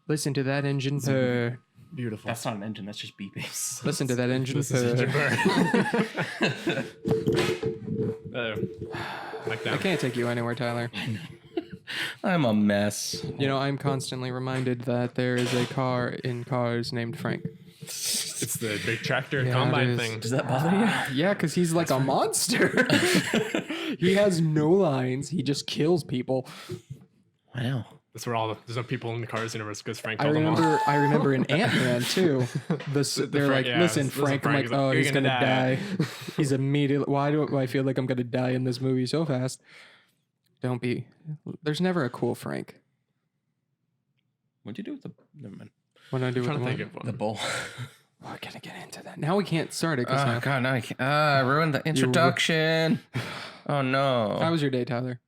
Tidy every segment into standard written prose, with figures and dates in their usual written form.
Listen to that engine purr. Beautiful. That's not an engine. That's just beeping. Listen to that engine purr. Like that. I can't take you anywhere, Tyler. I'm a mess. You know, I'm constantly reminded that there is a car in Cars named Frank. It's the big tractor Yeah, it combine is. thing. Does that bother you? Yeah, because he's like a monster. He has no lines. He just kills people. Wow. That's where there's no people in the Cars universe because Frank I killed them all. remember in Ant-Man too. They're like, yeah, listen, listen, Frank. I'm Frank, like, oh, you're he's gonna gonna die. He's immediately. Why do I feel like I'm gonna die in this movie so fast? Don't be. There's never a cool Frank. What'd you do with the? Never mind. What do I do I'm with trying the to think one? of The one. bowl. We're gonna get into that. Now we can't start it. Oh Now, God, no! I can't. I ruined the introduction. Oh no. how was your day, Tyler?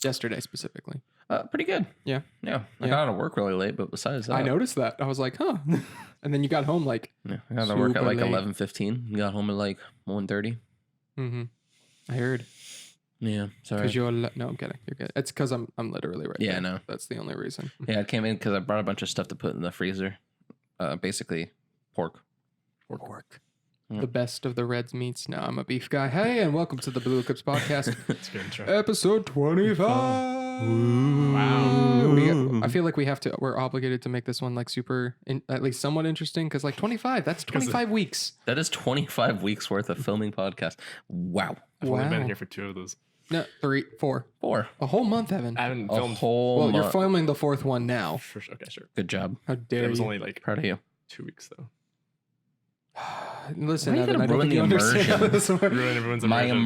Yesterday specifically. Pretty good. Yeah. Yeah. I Yeah. got out of work really late, but besides that, I noticed that. I was like, huh. And then you got home like. Yeah, I got out of work at Super like late. 11:15. Got home at like 1:30. Mm-hmm. I heard. Yeah. Sorry. Because you're no, I'm kidding. You're good. It's because I'm literally right. Yeah, there. I know. That's the only reason. Yeah, I came in because I brought a bunch of stuff to put in the freezer. Basically, pork. Pork. Yeah. The best of the Reds meats. Now I'm a beef guy. Hey, and welcome to the Blue Eclipse podcast, That's a good intro. episode 25. Wow. I feel like we're obligated to make this one like super, at least somewhat interesting, because like 25, that's 25 weeks. That is 25 weeks worth of filming podcast. Wow. I've only Wow. been here for 2 of those. No, 3, 4. 4. A whole month, Evan. I haven't A filmed. whole Well, you're month. filming the 4th one now. Okay, sure. Good job. How It dare was you? only like Proud of you. 2 weeks though. Listen, Why are you Evan, gonna I don't ruin think you the understand how immersion? this works. Ruin everyone's My immersion.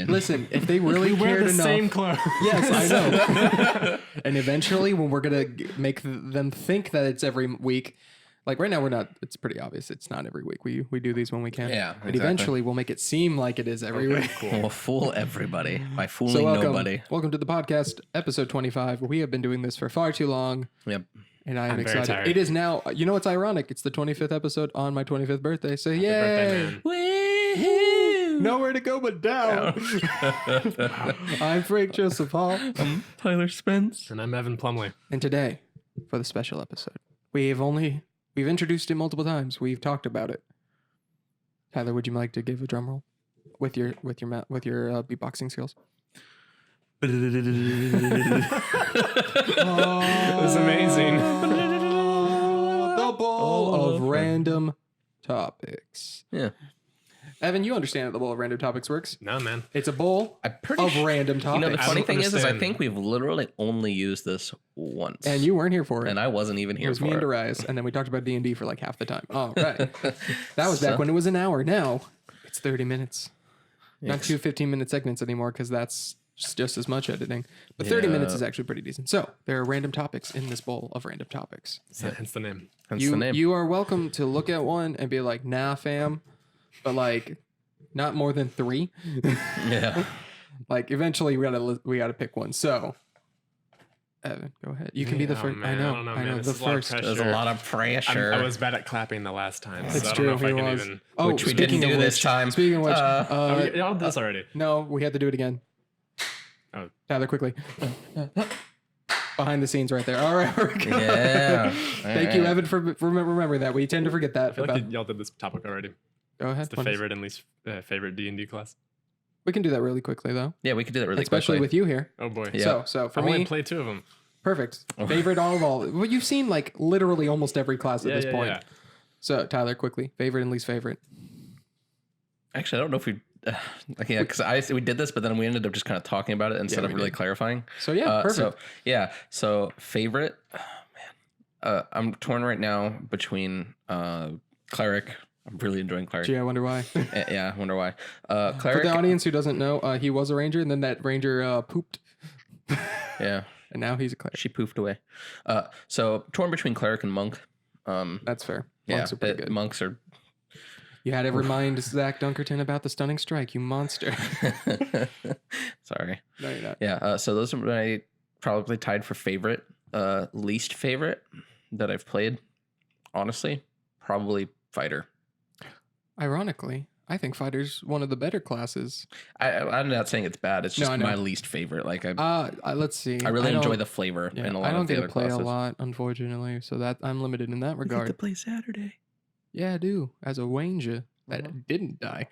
immersion. Listen, if they really We wear cared the enough, same clothes. yes, I know. And eventually, when we're gonna make them think that it's every week, like right now, we're not. It's pretty obvious. It's not every week. We do these when we can. Yeah, But exactly. eventually, we'll make it seem like it is every week. We'll fool everybody by fooling So welcome, nobody. welcome to the podcast, episode 25. We have been doing this for far too long, Yep. and I am I'm very excited. tired. It is now. You know what's ironic? It's the 25th episode on my 25th birthday. So Happy yay! birthday, man. Nowhere to go but down. I'm Frank Joseph Hall. I'm Tyler Spence. And I'm Evan Plumley. And today, for the special episode, we've introduced it multiple times. We've talked about it. Tyler, would you like to give a drum roll with your beatboxing skills? It was amazing. The bowl of random topics. Yeah. Evan, you understand how the bowl of random topics works? No, man. It's a bowl I'm pretty of sure. random You topics. know, the I funny don't thing is I understand. think we've literally only used this once. and you weren't here for it. And I wasn't even It here was for me and it. Darius, and then we talked about D&D for like half the time. Oh, right. That was So- back when it was an hour. Now it's 30 minutes. Not Yikes. 2 15-minute segments anymore because that's just as much editing. But 30 minutes Yeah. is actually pretty decent. So there are random topics in this bowl of random topics. Hence the name. Hence the name. You are welcome to look at one and be like, nah, fam. But like, not more than 3. Yeah. Like eventually we gotta pick one. So Evan, go ahead. You can be the Oh, first. man, I know. I don't know, I man. know. This The is a lot of first. pressure. There's a lot of pressure. I was bad at clapping the last time, so It's I don't true. know if I He can was. even. Oh, Which we speaking didn't of do this which- time. Speaking of which, Oh, y'all did this already. no, we had to do it again. Oh. Tyler, quickly. Behind the scenes right there. All right. We're good. Yeah. Thank you, Evan, for remembering that. We tend to forget that. I feel about- like y'all did this topic already. Go ahead. It's the What is- favorite and least favorite D&D class. We can do that really quickly, though. Yeah, we could do that really Especially quickly. with you here. Oh boy. Yeah. So for I only me, played 2 of them. perfect. Favorite all of all. Well, you've seen like literally almost every class at this point. Yeah. So Tyler, quickly, favorite and least favorite. Actually, I don't know if we. Yeah, because we did this, but then we ended up just kind of talking about it instead Yeah, of we really did. clarifying. So yeah, perfect. So yeah, so favorite. Oh, man, I'm torn right now between cleric. I'm really enjoying cleric. Gee, I wonder why. Yeah, I wonder why. For Cleric. the audience who doesn't know, he was a ranger, and then that ranger pooped, Yeah, and now he's a cleric. she poofed away. So torn between cleric and monk. That's fair. Yeah, Monks are pretty good. monks are. You had to remind Zach Dunkerton about the stunning strike, you monster. Sorry. No, you're not. Yeah. So those are my probably tied for favorite. Least favorite that I've played. Honestly, probably fighter. Ironically, I think fighter's one of the better classes. I'm not saying it's bad. It's No, just I know. my least favorite. Like Let's see. I really enjoy don't- the flavor Yeah, in a I lot don't of the get other to play classes. a lot, unfortunately, so that I'm limited in that regard. play Saturday. Yeah, I do. As a Ranger that didn't die.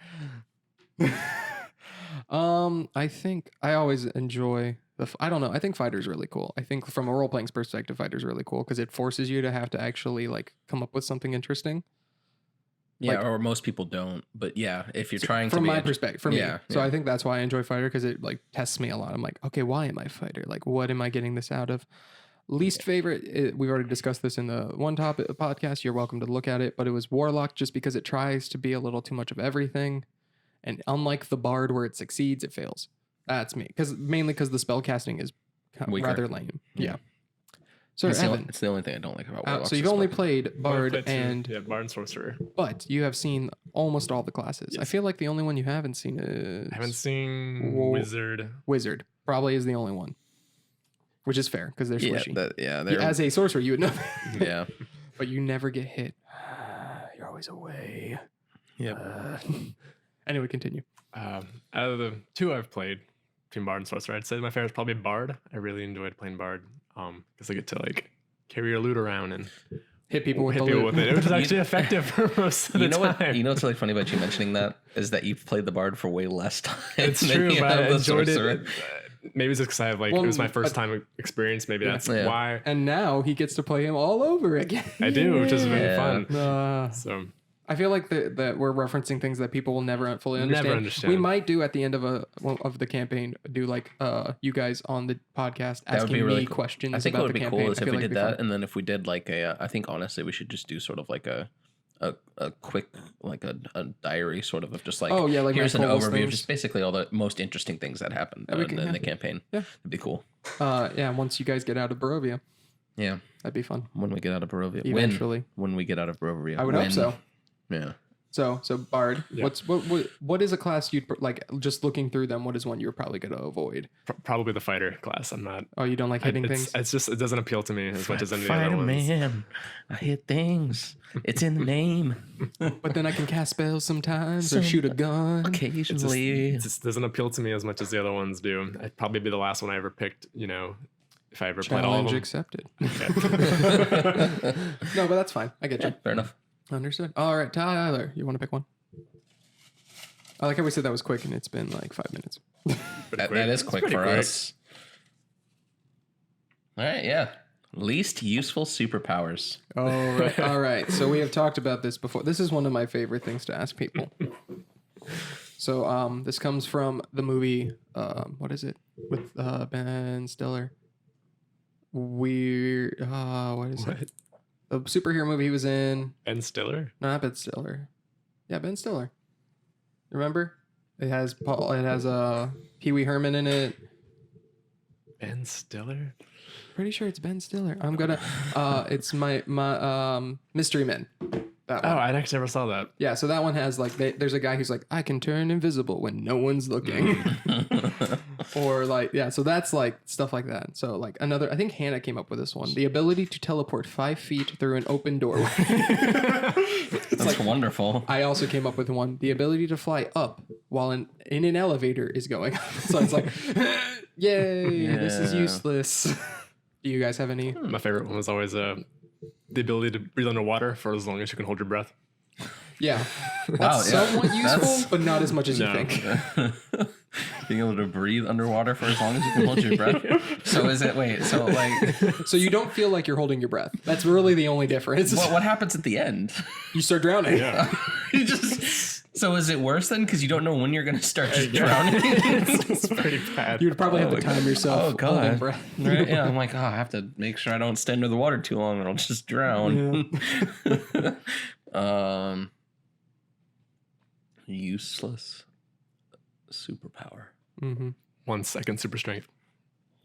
I think I always enjoy I don't know. I think fighter's really cool. I think from a role playing perspective, fighter's really cool because it forces you to have to actually like come up with something interesting. Yeah, Like- or most people don't. But yeah, if you're So trying from to be my perspective, for me. Yeah, So yeah. I think that's why I enjoy fighter because it like tests me a lot. I'm like, okay, why am I fighter? Like, what am I getting this out of? Least favorite, we've already discussed this in the one topic podcast. You're welcome to look at it, but it was warlock just because it tries to be a little too much of everything, and unlike the bard where it succeeds, it fails. That's me, mainly because the spell casting is Weaker. rather lame. Yeah. Yeah. So it's, Evan, it's the only thing I don't like about Warlocks. so you've is only spell- played bard Played two. and Yeah, bard and sorcerer. but you have seen almost all the classes. I Yes. feel like the only one you haven't seen is I haven't seen Whoa. wizard. Wizard. Probably is the only one, which is fair because they're Yeah, squishy. they're As a sorcerer, you would know, yeah. but you never get hit. You're always away. Yep. Anyway, continue. Out of the two I've played, between bard and sorcerer, I'd say my favorite is probably bard. I really enjoyed playing bard, because I get to like carry your loot around and Hit people with hit the people loot. with it. It was actually effective for most of the You know time. what? You know what's really funny about you mentioning that is that you've played the bard for way less time. It's than true, you but have I the enjoyed sorcerer. it. Maybe it's just because I have like Well, it was my first but- time experience. Maybe Yeah. that's Yeah. why And now he gets to play him all over again. I do, which is really Yeah. fun. So I feel like that we're referencing things that people will never fully Never understand. understand. We might do at the end of the campaign do like you guys on the podcast That would asking be really me cool. questions I think about what would the be campaign. cool is I if feel we like did it'd be that, and then if we did like a, I think honestly we should just do sort of like a quick like a diary sort of just like Oh, yeah, like here's an Michael overview of things. just basically all the most interesting things that happened Yeah, we in, can- in yeah. the campaign. Yeah. It'd be cool. Yeah, once you guys get out of Barovia, Yeah, that'd be fun. when we get out of Barovia. Eventually, When we get out of Barovia. I would hope When- so. Yeah. So Bard, Yeah. what is a class you'd like? Just looking through them, what is one you're probably going to avoid? probably the fighter class. I'm not. Oh, you don't like hitting it's, things? it's just it doesn't appeal to me as much as any of the other ones. Man, I hit things. It's in the name. But then I can cast spells sometimes or shoot a gun. Occasionally. It just doesn't appeal to me as much as the other ones do. I'd probably be the last one I ever picked. You know, if I ever played all of Challenge them. accepted. Yeah. No, but that's fine. I get you. Fair enough. Understood. All right, Tyler, you want to pick one? I like how we said that was quick and it's been like 5 minutes. That quick. is It's quick pretty for quick. us. All right, yeah. Least useful superpowers. All right. All right. So we have talked about this before. This is one of my favorite things to ask people. So this comes from the movie, what is it? With Ben Stiller. What is it? The superhero movie he was in. Ben Stiller. No, not Ben Stiller. Yeah, Ben Stiller. Remember? It has Pee Wee Herman in it. Ben Stiller. Pretty sure it's Ben Stiller. I'm gonna it's my Mystery Men. That Oh, one. I actually never saw that. Yeah, so that one has like there's a guy who's like, I can turn invisible when no one's looking. Or like, yeah, so that's like stuff like that. So like another, I think Hannah came up with this one. The ability to teleport 5 feet through an open doorway. That's wonderful. I also came up with one. The ability to fly up while in an elevator is going up. So it's like, yay, this is Yeah. useless. Do you guys have any? My favorite one was always the ability to breathe underwater for as long as you can hold your breath. Yeah. Wow, That's yeah. somewhat useful, That's- but not as much as you No. think. Being able to breathe underwater for as long as you can hold your breath. So is it, wait, so like, So you don't feel like you're holding your breath. That's really the only difference. what happens at the end? You start drowning. Yeah. You just, so is it worse then? Because you don't know when you're going to start just drowning? It's pretty bad. You would probably have to time yourself Oh, God. holding breath. Right? Yeah, I'm like, oh, I have to make sure I don't stay under the water too long or I'll just drown. Useless superpower. Mm-hmm. 1 second super strength.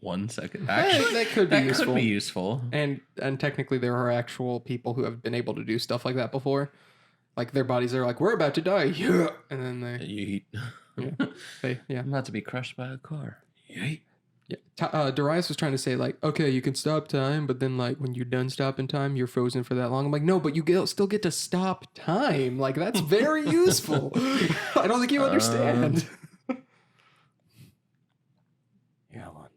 1 second. Actually, Actually, that could be that useful. could be useful. And technically, there are actual people who have been able to do stuff like that before. Like their bodies are like, we're about to die, yeah, and then they, Yeet. yeah, I'm about to be crushed by a car. Yeet. Yeah. Darius was trying to say like, okay, you can stop time, but then like when you're done stopping time, you're frozen for that long. I'm like, no, but still get to stop time. Like that's very useful. I don't think you understand. Yeah, one.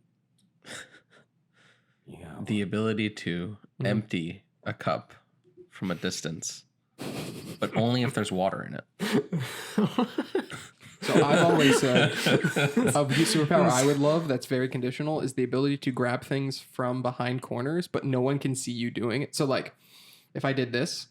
Yeah. The ability to empty a cup from a distance, but only if there's water in it. So I've always said a superpower I would love that's very conditional is the ability to grab things from behind corners, but no one can see you doing it. So like if I did this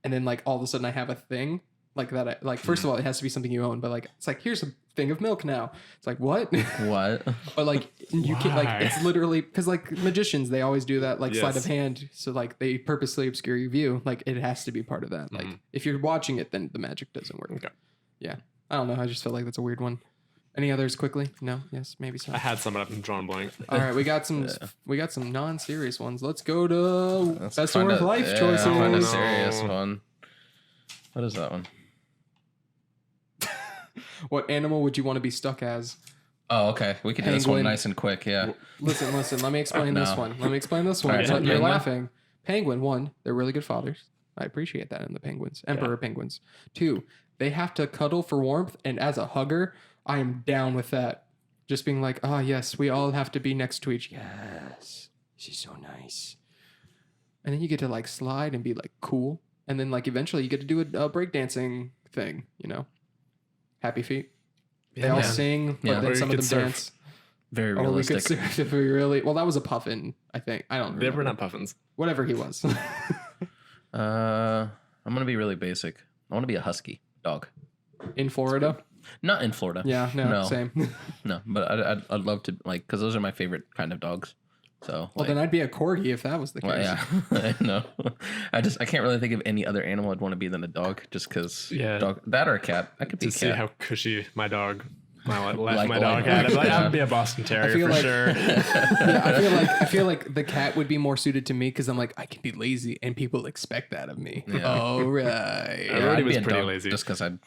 and then like all of a sudden I have a thing like that, first of all, it has to be something you own, but like, it's like, here's a thing of milk now. It's like, what? What? But like, you can't, like, it's literally, because like magicians, they always do that, like sleight of hand. So like, they purposely obscure your view. Like, it has to be part of that. Like, if you're watching it, then the magic doesn't work. Okay. Yeah. I don't know. I just feel like that's a weird one. Any others quickly? No? Yes? Maybe so. I had some, but I've been drawing blank. All right, we got some non-serious ones. Let's go to Let's best find of life choices. Find a serious one. What is that one? What animal would you want to be stuck as? Oh, okay. We can do this one Penguin. nice and quick. Yeah. Listen. Let me explain this one. Let me explain this one. All right, You're penguin. laughing. Penguin, one, they're really good fathers. I appreciate that in the penguins. Emperor penguins. Two, they have to cuddle for warmth, and as a hugger, I am down with that. Just being like, oh, yes, we all have to be next to each. Yes, she's so nice. And then you get to like slide and be like cool. And then like eventually you get to do a breakdancing thing, you know? Happy Feet. They all sing, but then Or some you of them could surf. dance. Very Oh, we could realistic. surf if we really. Well, that was a puffin, I think. I don't They remember. were not puffins. Whatever he was. I'm gonna be really basic. I want to be a husky dog. In Florida? Not in Florida. Yeah, no. Same. No, but I'd love to, like, because those are my favorite kind of dogs. So Well, like, then I'd be a corgi if that was the case. well, yeah, no, I can't really think of any other animal I'd want to be than a dog, just because dog, that or a cat. I could be To a see cat. how cushy my dog, my Like dog had. I'd be a Boston Terrier feel for like- sure. Yeah, I feel like the cat would be more suited to me because I'm like, I can be lazy and people expect that of me. Yeah. All right. I already I'd was be a pretty dog lazy. just because I'd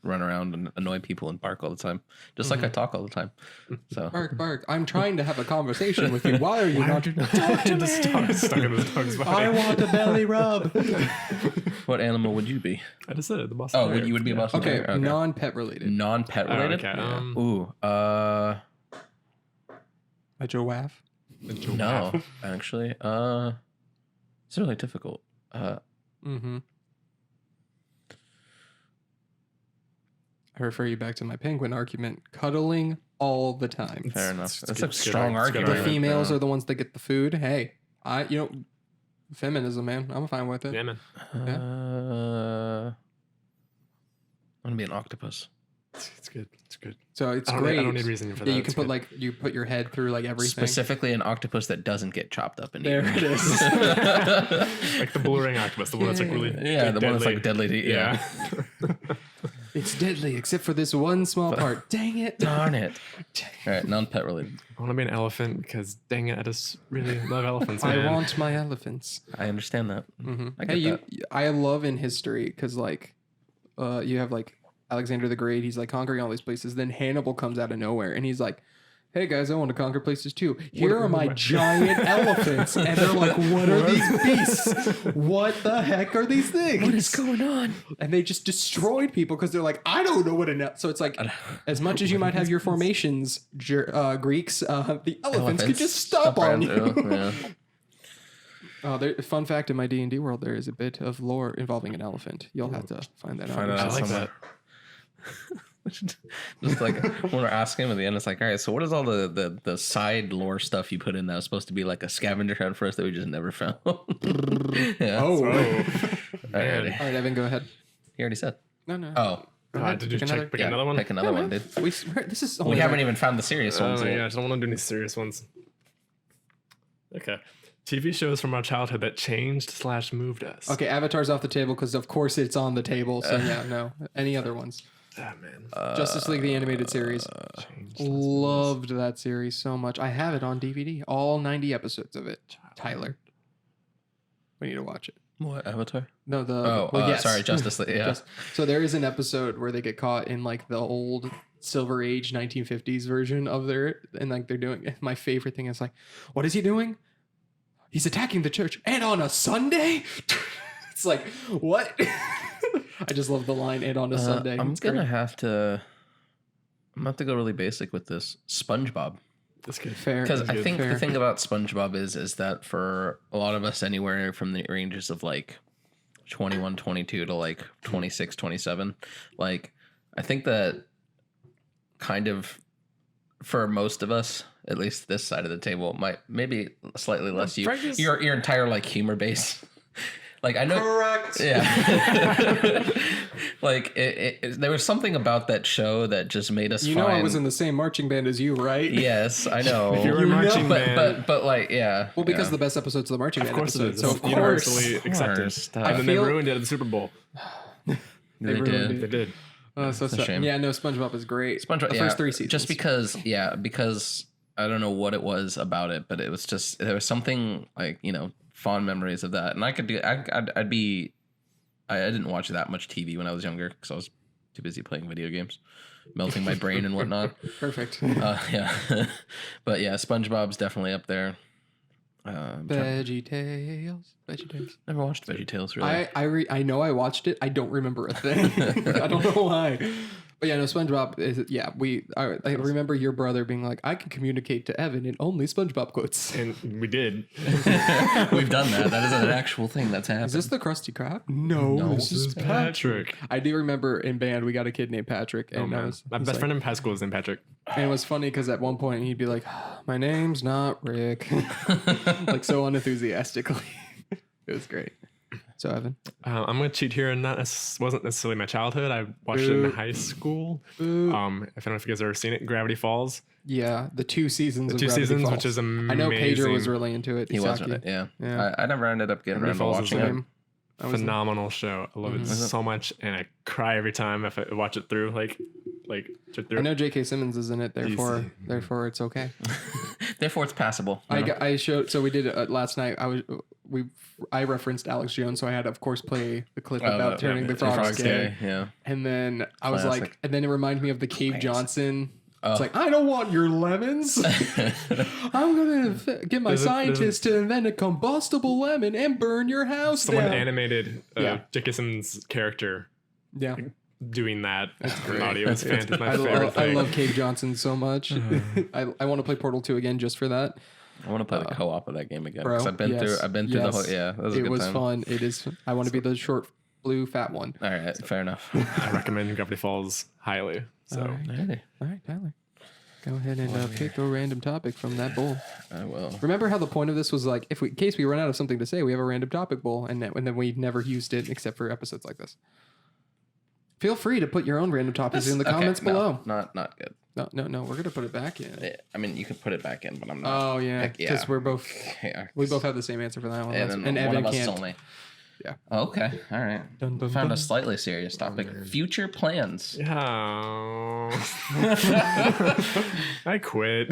run around and annoy people and bark all the time, just like I talk all the time. So Bark, bark. I'm trying to have a conversation with you. Why are you not? Talk to me. Stuck in this dog's body. I want a belly rub. what animal would you be? I just said it. The Boston Oh, Terrier. you would be a Boston Okay, Terrier? non-pet related. Non-pet Oh, related. okay. Ooh, A giraffe. no, actually, it's really difficult. Mm-hmm. I refer you back to my penguin argument. Cuddling all the time. Fair enough. it's That's good- a it's good strong argument. The argument. females are the ones that get the food. Hey, feminism, man. I'm fine with it. Yeah, man. I'm gonna be an octopus. It's good. It's good. So it's I don't, great. I don't need reasoning for that. Yeah, you can It's put good. like you put your head through like everything. Specifically, an octopus that doesn't get chopped up and There eaten. it is. like the blue ring octopus, the one that's like really Yeah, the one that's like deadly to eat. Yeah. It's deadly except for this one small part. Dang it. Darn it. All right, non-pet related. I want to be an elephant because dang it, I just really love elephants. I Man. want my elephants. I understand that. Mm-hmm. I Hey, get I love in history because like, you have like Alexander the Great. He's like conquering all these places. Then Hannibal comes out of nowhere and he's like, "Hey guys, I want to conquer places too. Here are my giant elephants." And they're like, "What are these beasts? What the heck are these things? What is going on? And they just destroyed people because they're like, I don't know what a so it's like, as much as you might have your formations, Greeks, the elephants could just stop on you. Yeah. Fun fact: in my D&D world, there is a bit of lore involving an elephant. You'll have to find that out. I like somewhere. that. Just like when we're asking him at the end, it's like, all right, so what is all the side lore stuff you put in that was supposed to be like a scavenger hunt for us that we just never found? Yeah. Oh, Oh, All man. right. all right, Evan, go ahead. He already said. No. Oh, Go ahead. Did you Pick pick yeah, another one? pick another one, dude. This is We only haven't even found the serious ones Oh yet. yeah, I don't want to do any serious ones. Okay. TV shows from our childhood that changed / moved us. Okay, Avatar's off the table because of course it's on the table. So yeah, no. Any other ones? Ah, man. Justice League the animated series. Changed / moved us. Loved that series so much. I have it on DVD. All 90 episodes of it. Tyler. We need to watch it. What, Avatar? No, Sorry, Justice League. Yeah. So there is an episode where they get caught in like the old Silver Age 1950s version of their, and like they're doing. My favorite thing is like, what is he doing? He's attacking the church, and on a Sunday. It's like, what? I just love the line, and on a Sunday. I'm It's gonna great. have to. I'm gonna have to go really basic with this. SpongeBob. That's good. Fair. Because I good. think Fair. the thing about SpongeBob is that for a lot of us anywhere from the ranges of like 21, 22 to like 26, 27, like I think that kind of for most of us, at least this side of the table, might maybe slightly less you. Frank is- Your entire like humor base. Like I know. Correct. Yeah. Like there was something about that show that just made us You find. know I was in the same marching band as you, right? Yes, I know. If you were in You know- marching band, but like yeah. Well, because yeah. the best episodes of the marching of band course it episodes. is. So It's of course, universally Of accepted. course. And then feel- they ruined it at the Super Bowl. They ruined did. it. They did. Oh, so It's a sad. shame. Yeah, no, SpongeBob is great. SpongeBob, The yeah, first 3 seasons. just because I don't know what it was about it, but it was just there was something like fond memories of that, and I didn't watch that much TV when I was younger because I was too busy playing video games, melting my brain and whatnot. Perfect. Yeah, but yeah, SpongeBob's definitely up there. VeggieTales. Never watched VeggieTales really. I know I watched it. I don't remember a thing. I don't know why. But yeah, no, SpongeBob is, yeah, I remember your brother being like, I can communicate to Evan in only SpongeBob quotes. And we did. We've done that. That is an actual thing that's happened. Is this the Krusty Krab? No, No, this is Patrick. I do remember in band we got a kid named Patrick, and Oh, my best friend in high school was named Patrick. And it was funny because at one point he'd be like, "My name's not Rick," like so unenthusiastically. It was great. So Evan, I'm gonna cheat here, and wasn't necessarily my childhood. I watched it in high school. Boo. If I don't know if you guys have ever seen it, Gravity Falls. yeah, the 2 seasons. The of 2 Gravity seasons, Falls. which is amazing. I know Pedro was really into it. He Isaki. wasn't. Yeah. Yeah. I never ended up getting Gravity around to Falls is watching it. Same. I was Phenomenal show. I love it so much, and I cry every time if I watch it through. Like I know J.K. Simmons is in it, therefore it's okay. Therefore, it's passable. you know? I showed. So we did it last night. I referenced Alex Jones, so I had to of course play the clip about turning the frogs gay. Yeah. And then I was Classic. like, and then it reminded me of the Cave Classic. Johnson. It's like, I don't want your lemons. I'm gonna get my There's a- scientist to invent a combustible lemon and burn your house someone down. animated Yeah. J.K. Simmons' character Yeah, doing that. That's great. Audio was fantastic. My favorite I thing. love Cave Johnson so much. I want to play Portal 2 again just for that. I want to play the co-op of that game again Bro, because I've been through the whole. yes. Yeah, that was a It good was time. fun. It is. I want to be the short, blue, fat one. All right, fair enough. I recommend Gravity Falls highly. So Hey, All right, Tyler. Go ahead and pick a random topic from that bowl. I will. Remember how the point of this was like, in case we run out of something to say, we have a random topic bowl, and then we never used it except for episodes like this. Feel free to put your own random topics in the comments below. Not good. No, we're gonna put it back in. I mean, you could put it back in, but I'm not. Oh yeah, Heck yeah. because we're both Yeah. we both have the same answer for that one. And then And one Evan of us can't. only. Yeah. Okay. All right. Dun, dun, Found dun. a slightly serious topic. Future plans. yeah. I quit.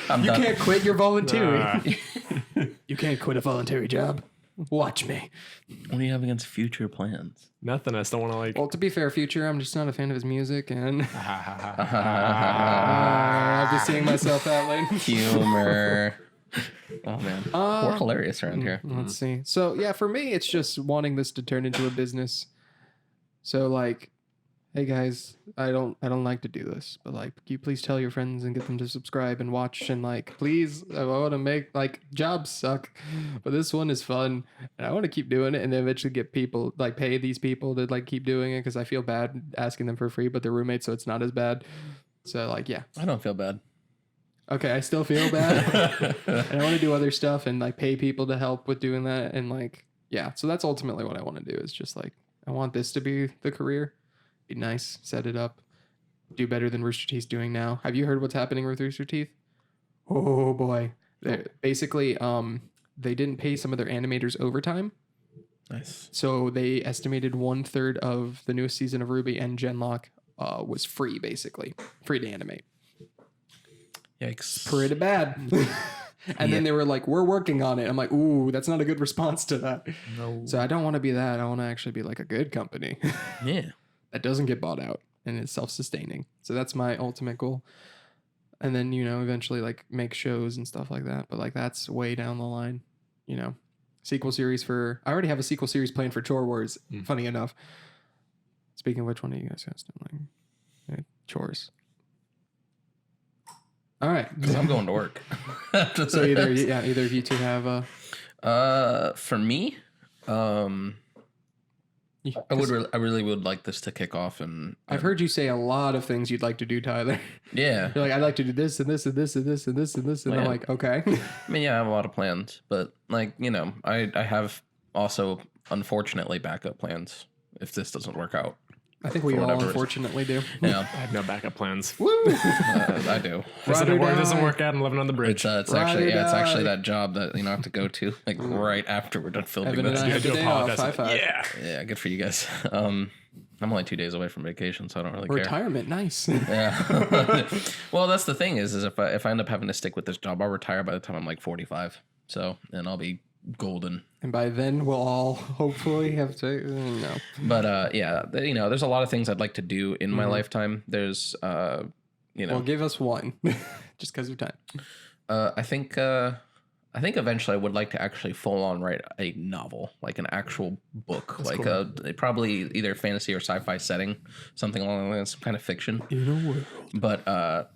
I'm You done. can't quit. You're volunteering. Nah. You can't quit a voluntary job. Watch me. What do you have against future plans? Nothing. I still want to like. Well, to be fair, Future, I'm just not a fan of his music, and I'm just seeing myself out late. Humor. Oh man, we're hilarious around here. Let's see. So yeah, for me, it's just wanting this to turn into a business. So like, hey guys, I don't like to do this, but like, can you please tell your friends and get them to subscribe and watch and like, please, I want to make like jobs suck, but this one is fun and I want to keep doing it and then eventually get people like pay these people to like keep doing it because I feel bad asking them for free, but they're roommates, so it's not as bad. So like, yeah. I don't feel bad. Okay, I still feel bad. And I want to do other stuff and like pay people to help with doing that. And like, yeah, so that's ultimately what I want to do is just like, I want this to be the career. Be nice, set it up, do better than Rooster Teeth's doing now. Have you heard what's happening with Rooster Teeth? Oh boy. Basically, they didn't pay some of their animators overtime. Nice. So they estimated 1/3 of the newest season of Ruby and Genlock was free, basically. Free to animate. Yikes. Pretty bad. And then they were like, we're working on it. I'm like, ooh, that's not a good response to that. No. So I don't want to be that. I want to actually be like a good company Yeah. that doesn't get bought out. and is self-sustaining. So that's my ultimate goal. And then, eventually like make shows and stuff like that. But like that's way down the line, Sequel series I already have a sequel series planned for Chore Wars, funny enough. Speaking of which, one of you guys has done like chores? All right. Because I'm going to work. So either of you two have for me, I really would like this to kick off, and I've heard you say a lot of things you'd like to do, Tyler. Yeah, you're like, I'd like to do this and this and this and this and this and this, and I'm like, okay. I mean, yeah, I have a lot of plans, but like, I have also unfortunately backup plans if this doesn't work out. I think we all unfortunately do. Yeah, I have no backup plans. Woo! I do. If it doesn't work out, I'm living on the bridge. It's actually that job that I have to go to like right after we're done filming this. I do apologize. High five. Yeah, good for you guys. I'm only 2 days away from vacation, so I don't really care. Retirement, nice. Yeah. Well, that's the thing is if I end up having to stick with this job, I'll retire by the time I'm like 45. So, and I'll be golden. And by then we'll all hopefully have to no. But there's a lot of things I'd like to do in my lifetime. There's Well, give us one just because of time. I think eventually I would like to actually full on write a novel, like an actual book. That's like cool. Probably either fantasy or sci-fi setting, something along those lines, some kind of fiction. In a world. But I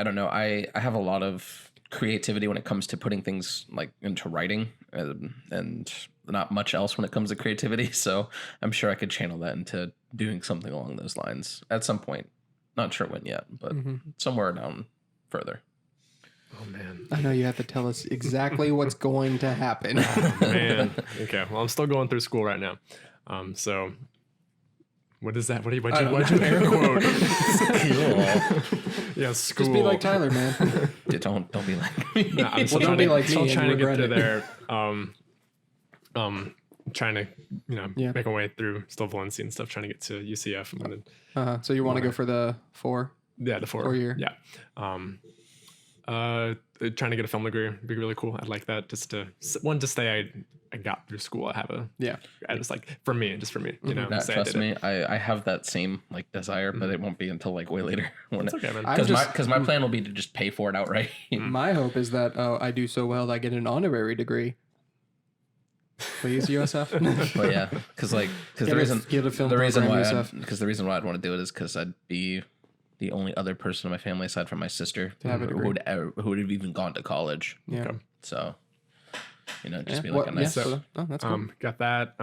don't know. I have a lot of creativity when it comes to putting things like into writing, and not much else when it comes to creativity. So I'm sure I could channel that into doing something along those lines at some point. Not sure when yet, but somewhere down further. Oh man! I know you have to tell us exactly what's going to happen. Oh, man. Okay. Well, I'm still going through school right now. So what is that? What'd you air quote? Yeah, school. Just be like Tyler, man. Don't be like me. No, I'm still trying to get through there. Trying to make my way through still Valencia and stuff. Trying to get to UCF. So you want to go for the 4? Yeah, the 4 year. Yeah. Trying to get a film degree would be really cool. I'd like that just to say I got through school. I have I just like for me. Trust me, I have that same like desire, but it won't be until like way later. It's okay, man. Because my plan will be to just pay for it outright. My hope is that I do so well that I get an honorary degree. Please, USF. But yeah, because the reason why I'd want to do it is because I'd be the only other person in my family aside from my sister who would have even gone to college. Yeah. Okay. So, just be like a nice. So, that's cool. Got that.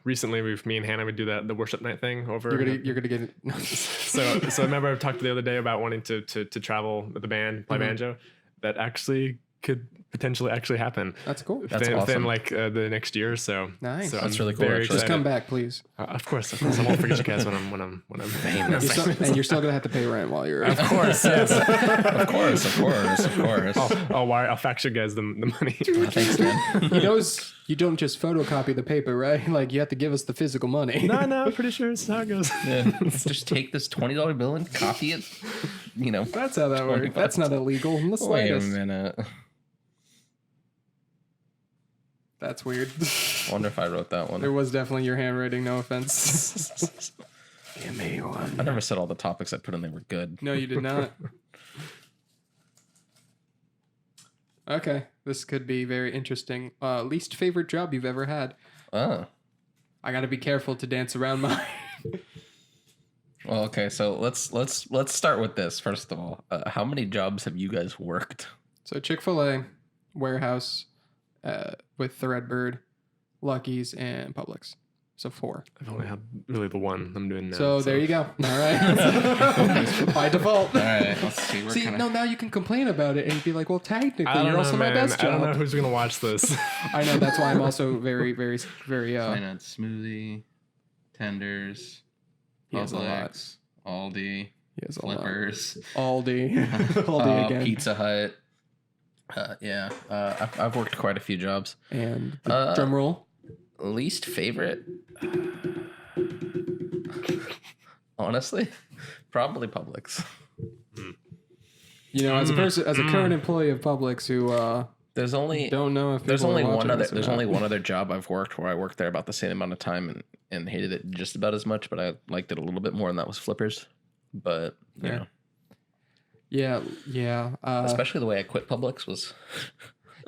Recently, me and Hannah would do the worship night thing over. You're gonna get it. So I remember I talked the other day about wanting to travel with the band, play banjo. That actually could potentially actually happen. That's cool. That's awesome. Within like the next year or so. Nice. So that's really cool. Just come back, please. Of course. I won't forget you guys when I'm famous. And you're still gonna have to pay rent while you're. Of course, yes. of course. I'll fax you guys the money. Thanks, man. You don't just photocopy the paper, right? Like you have to give us the physical money. No, I'm pretty sure it's how it goes. Yeah. Just take this $20 bill and copy it. That's how that works. That's not illegal. Wait a minute. That's weird. I wonder if I wrote that one. There was definitely your handwriting, no offense. Give me one. I never said all the topics I put in there were good. No, you did not. Okay, this could be very interesting. Least favorite job you've ever had? Oh. I got to be careful to dance around mine. Well, okay, so let's start with this first of all. How many jobs have you guys worked? So Chick-fil-A, warehouse, with Threadbird, Lucky's, and Publix. So 4. I've only had really the one I'm doing now. So there you go. All right. By default. All right. Let's see. Now you can complain about it and be like, well, technically, you're also my best job. I don't know who's going to watch this. I know. That's why I'm also very, very, very... Finite smoothie, tenders, Publix, Aldi, he has Flippers, Aldi again. Pizza Hut. I've worked quite a few jobs. And drum roll. Least favorite? Honestly, probably Publix. As a current employee of Publix who There's only Don't know if there's people only are one watching other this or there's not. only one other job I've worked where I worked there about the same amount of time and hated it just about as much, but I liked it a little bit more, and that was Flippers. But you Fair. know, Yeah. especially the way I quit Publix was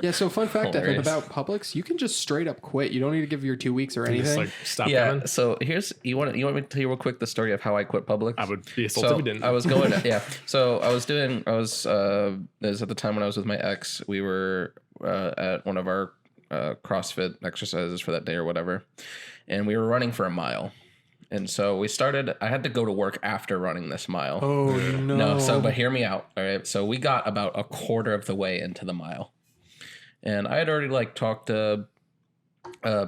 Yeah. So fun fact, Evan, hilarious. about Publix, you can just straight up quit. You don't need to give your 2 weeks or And just anything. like stop yeah. coming. So here's you want me to tell you real quick the story of how I quit Publix. I would be assaulted So if we didn't. I was going So I was it was at the time when I was with my ex. We were at one of our CrossFit exercises for that day or whatever, and we were running for a mile. And so I had to go to work after running this mile. Oh no. But hear me out. All right. So we got about a quarter of the way into the mile. And I had already like talked to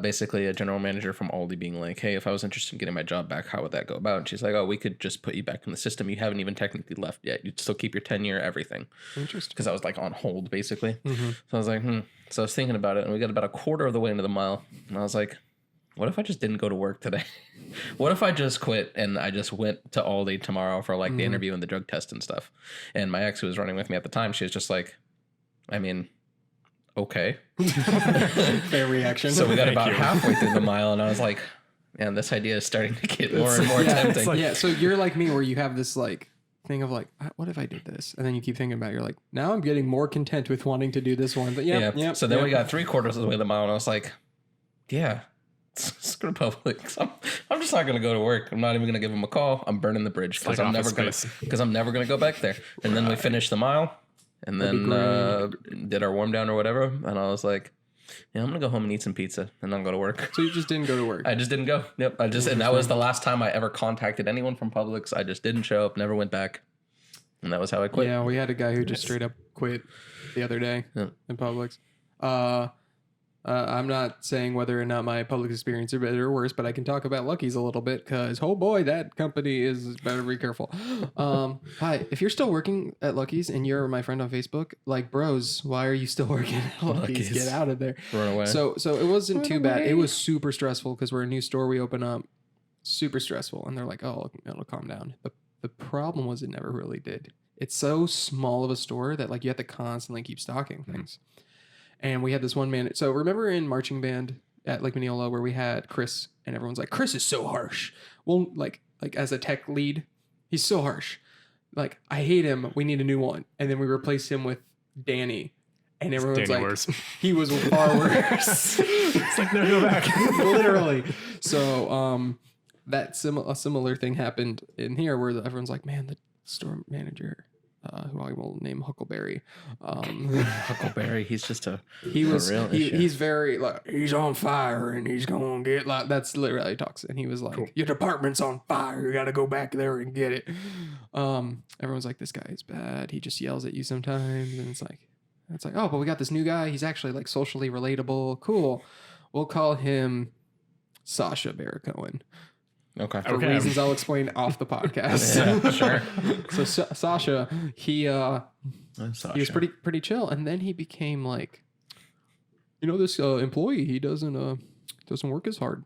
basically a general manager from Aldi being like, hey, if I was interested in getting my job back, how would that go about? And she's like, oh, we could just put you back in the system. You haven't even technically left yet. You'd still keep your tenure, everything. Interesting. Because I was like on hold basically. Mm-hmm. So I was like, So I was thinking about it, and we got about a quarter of the way into the mile. And I was like, what if I just didn't go to work today? What if I just quit and I just went to Aldi tomorrow for like the interview and the drug test and stuff? And my ex, who was running with me at the time, she was just like, I mean, okay. Fair reaction. So we got Thank about you. halfway through the mile, and I was like, man, this idea is starting to get more and more yeah, tempting. it's like- yeah. So you're like me, where you have this like thing of like, what if I did this? And then you keep thinking about it. You're like, now I'm getting more content with wanting to do this one. But yeah. So then we got 3/4 of the way of the mile, and I was like, yeah, screw Publix. I'm just not going to go to work. I'm not even going to give them a call. I'm burning the bridge because like I'm never Office going Space. to I'm never going to go back there. And then we finished the mile, and That'd then did our warm down or whatever. And I was like, yeah, I'm going to go home and eat some pizza and then go to work. So you just didn't go to work. I just didn't go. Yep. And that was the last time I ever contacted anyone from Publix. I just didn't show up, never went back. And that was how I quit. Yeah, we had a guy who just straight up quit the other day Yeah. in Publix. I'm not saying whether or not my Publix experience are better or worse, but I can talk about Lucky's a little bit because, oh boy, that company is better be careful. Hi, if you're still working at Lucky's and you're my friend on Facebook, like, bros, why are you still working at Lucky's? Lucky's. Get out of there. Run away. So it wasn't Run too bad. It away. was super stressful because we're a new store we open up. Super stressful. And they're like, oh, it'll calm down. The problem was it never really did. It's so small of a store that like you have to constantly keep stocking things. And we had this one man. So remember in marching band at Lake Mineola where we had Chris and everyone's like, Chris is so harsh. Well, like as a tech lead, he's so harsh. Like, I hate him. We need a new one. And then we replaced him with Danny. And everyone's Danny like, worse. he was far worse. It's like, no, go back. Literally. So a similar thing happened in here where everyone's like, man, the store manager, who I will name Huckleberry. Huckleberry, he's just He's very like, he's on fire and he's gonna get like, that's literally how he talks. And he was like, Cool. your department's on fire, you gotta go back there and get it. Everyone's like, this guy is bad, he just yells at you sometimes. And it's like, oh, but we got this new guy, he's actually like socially relatable. Cool, we'll call him Sasha Baron-Cohen. Okay. For Okay. reasons I'll explain off the podcast. Yeah, sure. So Sasha, he was pretty chill, and then he became like, this employee, he doesn't work as hard.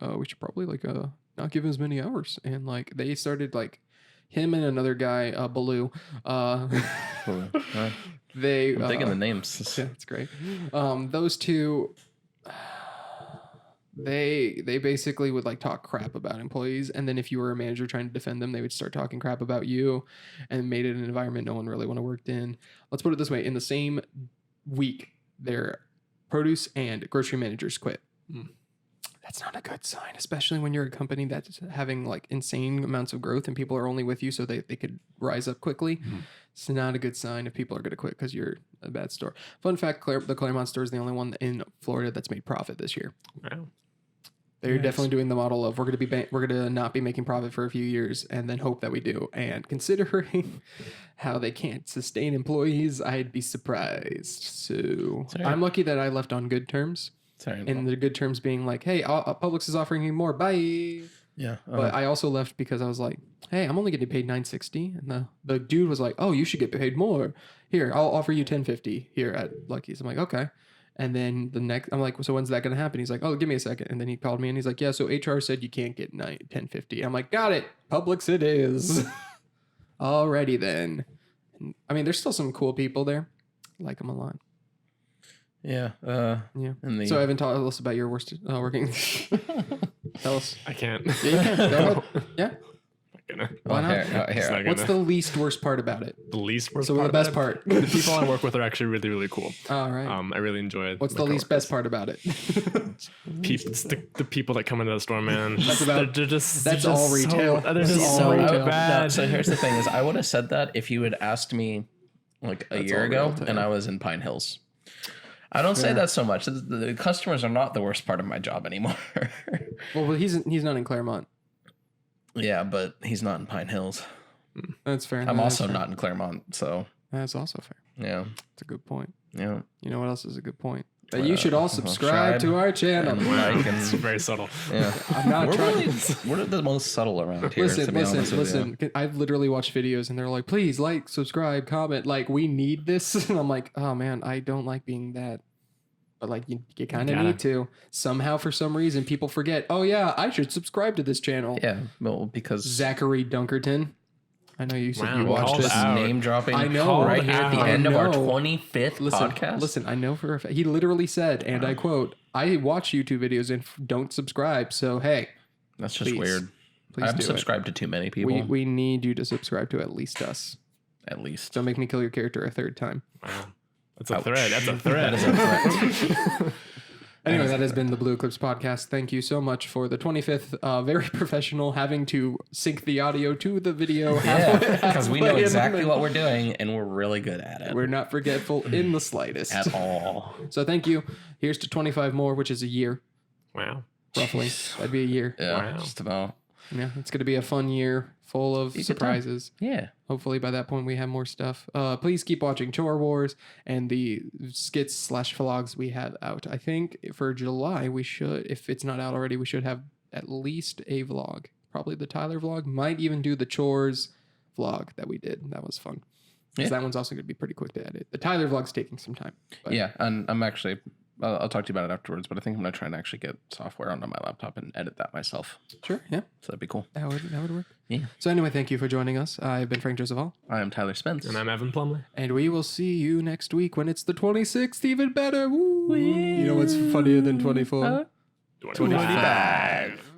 We should probably like not give him as many hours. And like they started like him and another guy, Baloo. They I'm thinking the names. yeah, it's great. Those two. They basically would like talk crap about employees, and then if you were a manager trying to defend them, they would start talking crap about you, and made it an environment no one really want to work in. Let's put it this way: in the same week, their produce and grocery managers quit. That's not a good sign, especially when you're a company that's having like insane amounts of growth and people are only with you so they could rise up quickly. It's not a good sign if people are going to quit because you're a bad store. Fun fact: the Claremont store is the only one in Florida that's made profit this year. Wow. They're Nice. definitely doing the model of we're going to not be making profit for a few years and then hope that we do. And considering how they can't sustain employees, I'd be surprised. So Sorry. I'm lucky that I left on good terms. Sorry. And the good terms being like, hey, Publix is offering you more. Bye. yeah. But I also left because I was like, hey, I'm only getting paid $9.60. And the dude was like, oh, you should get paid more. Here, I'll offer you $10.50 here at Lucky's. I'm like, okay. And then I'm like, so when's that going to happen? He's like, oh, give me a second. And then he called me and he's like, yeah, so HR said you can't get $10.50. I'm like, got it. Publix it is. Alrighty then. I mean, there's still some cool people there. I like them a lot. Yeah. Yeah. And the, So Evan, tell us about your worst working. Tell us. I can't. Yeah, you can. Go ahead. Yeah. Not gonna. Why not? It's not What's gonna. the least worst part about it? The least worst So part the best about it? part. The people I work with are actually really, really cool. All right. I really enjoy it. What's the least best part about it? It's the people that come into the store, man. That's about- they're just that's they're all just retail. They're That's just all so retail. bad. so here's the thing: is I would have said that if you had asked me like a That's year all ago, retail. and I was in Pine Hills. I don't say Yeah. that so much. The customers are not the worst part of my job anymore. Well, he's not in Claremont. Yeah, but he's not in Pine Hills. That's fair. I'm That's also fair. not in Claremont, so That's also fair. yeah, That's a good point. yeah. You know what else is a good point? That you should all subscribe subscribe to our channel. and Wow, like it's and very subtle. yeah. I'm not We're trying. really, we're the most subtle around here. to be honest with you. I've literally watched videos and they're like, please like, subscribe, comment. Like, we need this. And I'm like, oh man, I don't like being that. But like, you kind of gotta. need to. Somehow, for some reason, people forget, oh yeah, I should subscribe to this channel. Yeah, well, because Zachary Dunkerton. I know you said Wow, you watched called this. out. name dropping. I know. right here at the I end of our know. 25th Listen, podcast. listen, I know for a fact. He literally said, and I quote, I watch YouTube videos and don't subscribe. So, hey, That's just please, weird. please I'm do subscribed to too many it. people. We need you to subscribe to at least us. At least. Don't make me kill your character a third time. Wow. That's a Ouch. thread. That's a thread. That is a threat. Anyway, that has been the Blue Eclipse podcast. Thank you so much for the 25th. Very professional, having to sync the audio to the video. Yeah, because we know halfway in. exactly what we're doing, and we're really good at it. We're not forgetful in the slightest. At all. So thank you. Here's to 25 more, which is a year, Wow. roughly. That'd be a year. Yeah, Wow. just about. Yeah, it's going to be a fun year full of Be a good time. surprises. Yeah. Hopefully by that point we have more stuff. Please keep watching Chore Wars and the skits/vlogs we have out. I think for July we should, if it's not out already, we should have at least a vlog. Probably the Tyler vlog. Might even do the chores vlog that we did. That was fun. Because Yeah. that one's also going to be pretty quick to edit. The Tyler vlog's taking some time. But Yeah, and I'm actually, I'll talk to you about it afterwards, but I think I'm going to try and actually get software onto my laptop and edit that myself. Sure, yeah. So that'd be cool. That would work. Yeah. So anyway, thank you for joining us. I've been Frank Joseph Hall. I am Tyler Spence. And I'm Evan Plumley. And we will see you next week when it's the 26th, even better. Woo! You know what's funnier than 24? 25.